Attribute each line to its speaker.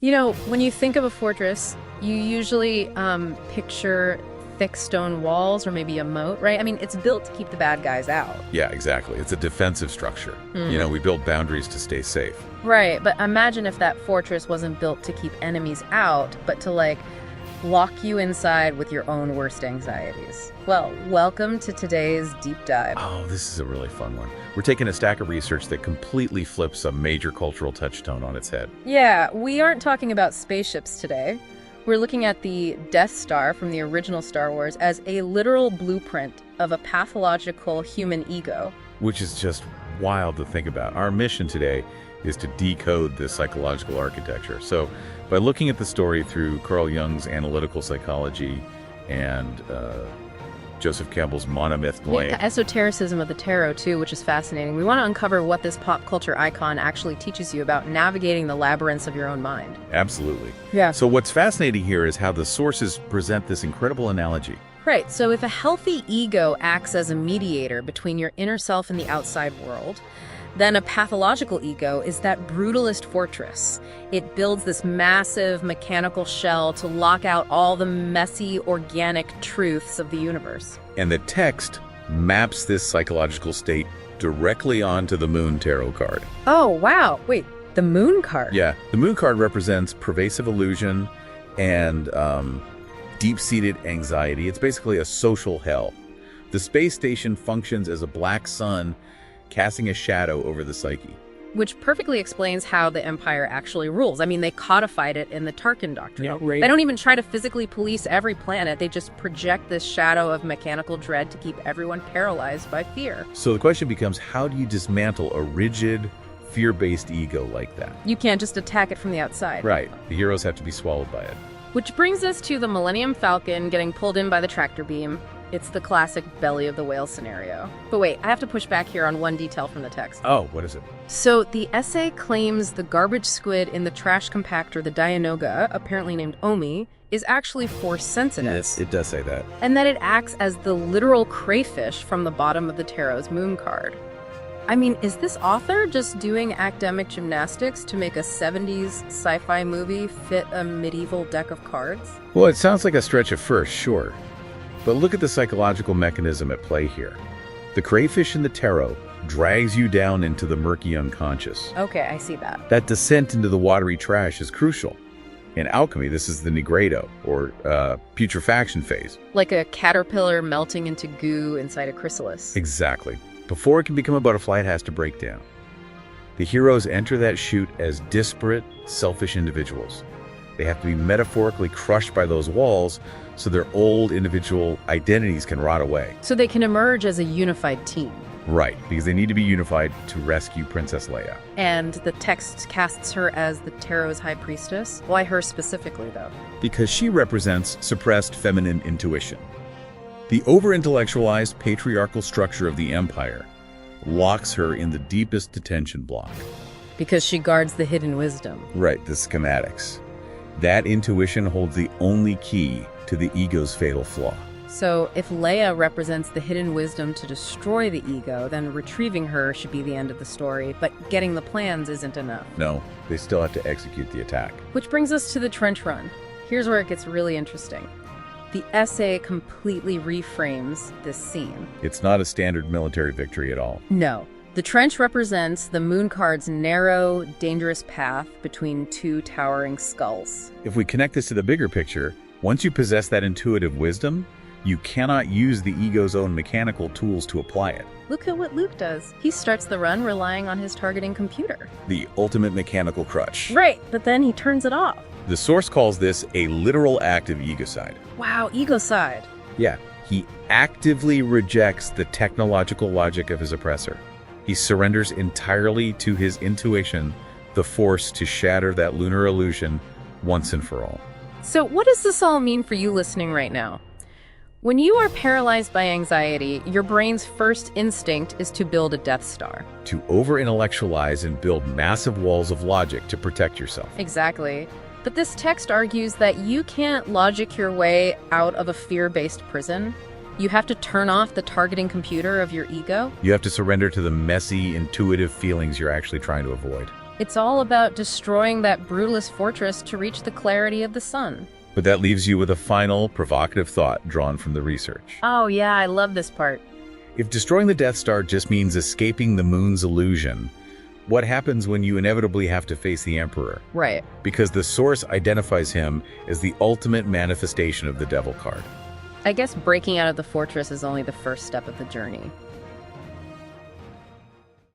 Speaker 1: You know, when you think of a fortress, you usually picture thick stone walls or maybe a moat, right? I mean, it's built to keep the bad guys out.
Speaker 2: Yeah, exactly. It's a defensive structure.
Speaker 1: Hmm.
Speaker 2: We build boundaries to stay safe.
Speaker 1: Right, but imagine if that fortress wasn't built to keep enemies out, but to, like, lock you inside with your own worst anxieties. Well, welcome to today's deep dive.
Speaker 2: Oh, this is a really fun one. We're taking a stack of research that completely flips a major cultural touchstone on its head.
Speaker 1: Yeah, we aren't talking about spaceships today. We're looking at the Death Star from the original Star Wars as a literal blueprint of a pathological human ego.
Speaker 2: Which is just wild to think about. Our mission today is to decode this psychological architecture. So by looking at the story through Carl Jung's analytical psychology and Joseph Campbell's monomyth
Speaker 1: Yeah, the esotericism of the tarot, too, which is fascinating. We want to uncover what this pop culture icon actually teaches you about navigating the labyrinths of your own mind.
Speaker 2: Absolutely.
Speaker 1: Yeah.
Speaker 2: So what's fascinating here is how the sources present this incredible analogy.
Speaker 1: Right, so if a healthy ego acts as a mediator between your inner self and the outside world, then a pathological ego is that brutalist fortress. It builds this massive mechanical shell to lock out all the messy, organic truths of the universe.
Speaker 2: And the text maps this psychological state directly onto the Moon Tarot card.
Speaker 1: Oh, wow. Wait, the moon card?
Speaker 2: Yeah, the Moon card represents pervasive illusion and deep-seated anxiety. It's basically a social hell. The space station functions as a black sun casting a shadow over the psyche.
Speaker 1: Which perfectly explains how the Empire actually rules. I mean, they codified it in the Tarkin Doctrine.
Speaker 3: Yeah, right.
Speaker 1: They don't even try to physically police every planet. They just project this shadow of mechanical dread to keep everyone paralyzed by fear.
Speaker 2: So the question becomes, how do you dismantle a rigid, fear-based ego like that?
Speaker 1: You can't just attack it from the outside.
Speaker 2: Right. The heroes have to be swallowed by it.
Speaker 1: Which brings us to the Millennium Falcon getting pulled in by the tractor beam. It's the classic belly of the whale scenario. But wait, I have to push back here on one detail from the text.
Speaker 2: Oh, what is it?
Speaker 1: So the essay claims the garbage squid in the trash compactor, the Dianoga, apparently named Omi, is actually force sensitive.
Speaker 2: Yes, it does say that.
Speaker 1: And that it acts as the literal crayfish from the bottom of the tarot's moon card. I mean, is this author just doing academic gymnastics to make a 70s sci-fi movie fit a medieval deck of cards?
Speaker 2: Well, it sounds like a stretch at first, sure. But look at the psychological mechanism at play here. The crayfish in the tarot drags you down into the murky unconscious.
Speaker 1: Okay, I see that.
Speaker 2: That descent into the watery trash is crucial. In alchemy, this is the nigredo, or putrefaction phase.
Speaker 1: Like a caterpillar melting into goo inside a chrysalis.
Speaker 2: Exactly. Before it can become a butterfly, it has to break down. The heroes enter that chute as disparate, selfish individuals. They have to be metaphorically crushed by those walls so their old individual identities can rot away.
Speaker 1: So they can emerge as a unified team.
Speaker 2: Right, because they need to be unified to rescue Princess Leia.
Speaker 1: And the text casts her as the tarot's high priestess. Why her specifically, though?
Speaker 2: Because she represents suppressed feminine intuition. The over-intellectualized patriarchal structure of the Empire locks her in the deepest detention block.
Speaker 1: Because she guards the hidden wisdom.
Speaker 2: Right, the schematics. That intuition holds the only key to the ego's fatal flaw.
Speaker 1: So if Leia represents the hidden wisdom to destroy the ego, then retrieving her should be the end of the story, but getting the plans isn't enough.
Speaker 2: No, they still have to execute the attack.
Speaker 1: Which brings us to the trench run. Here's where it gets really interesting. The essay completely reframes this scene.
Speaker 2: It's not a standard military victory at all.
Speaker 1: No. The trench represents the moon card's narrow, dangerous path between two towering skulls.
Speaker 2: If we connect this to the bigger picture, once you possess that intuitive wisdom, you cannot use the ego's own mechanical tools to apply it.
Speaker 1: Look at what Luke does. He starts the run relying on his targeting computer.
Speaker 2: The ultimate mechanical crutch.
Speaker 1: Right, but then he turns it off.
Speaker 2: The source calls this a literal act of egocide.
Speaker 1: Wow, egocide.
Speaker 2: Yeah, he actively rejects the technological logic of his oppressor. He surrenders entirely to his intuition, the force to shatter that lunar illusion once and for all.
Speaker 1: So what does this all mean for you listening right now? When you are paralyzed by anxiety, your brain's first instinct is to build a Death Star.
Speaker 2: To over-intellectualize and build massive walls of logic to protect yourself.
Speaker 1: Exactly. But this text argues that you can't logic your way out of a fear-based prison. You have to turn off the targeting computer of your ego.
Speaker 2: You have to surrender to the messy, intuitive feelings you're actually trying to avoid.
Speaker 1: It's all about destroying that brutalist fortress to reach the clarity of the sun.
Speaker 2: But that leaves you with a final, provocative thought drawn from the research.
Speaker 1: Oh yeah, I love this part.
Speaker 2: If destroying the Death Star just means escaping the moon's illusion, what happens when you inevitably have to face the Emperor?
Speaker 1: Right.
Speaker 2: Because the Source identifies him as the ultimate manifestation of the Devil card.
Speaker 1: I guess breaking out of the fortress is only the first step of the journey.